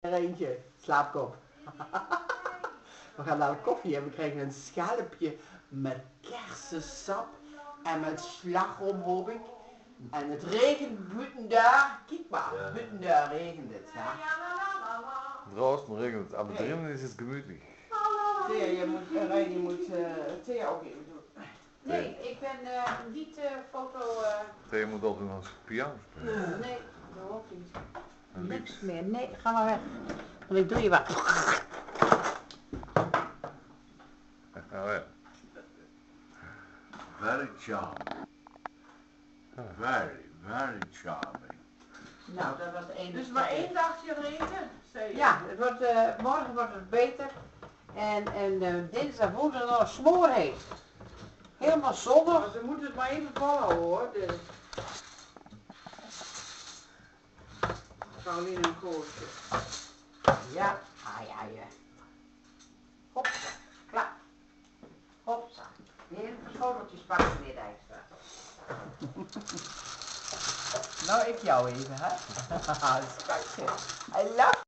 Er eentje, slaapkop. We gaan naar de koffie en we krijgen een schelpje met kersensap en met slagroom hoop ik. En het regent buiten daar, kijk maar, Ja. buiten daar regent het. Ja. Draußen regnet es, aber drinnen ist es gemütlich. Thea, je moet Thea ook even doen. Nee, ik ben niet foto... Je moet altijd nog eens piano spelen. Nee, dat hoeft niet. En Niks liefst. meer. Nee, ga maar weg. Want ik doe je wat. Oh ja. Very charming. Very charming. Nou, dat was één. Dus maar één dagje regen, zei je? Ja, het wordt, morgen wordt het beter. En dinsdag, woensdag nog smoorheet. Helemaal zonnig. Maar ze moeten het maar even volhouden hoor. Caroline en Koosje. Ja, ja. Hopsa, klaar. Hopsa. Weer een schoteltje pakken meneer Dijkstra. Nou, ik jou even, hè? Schatje. I love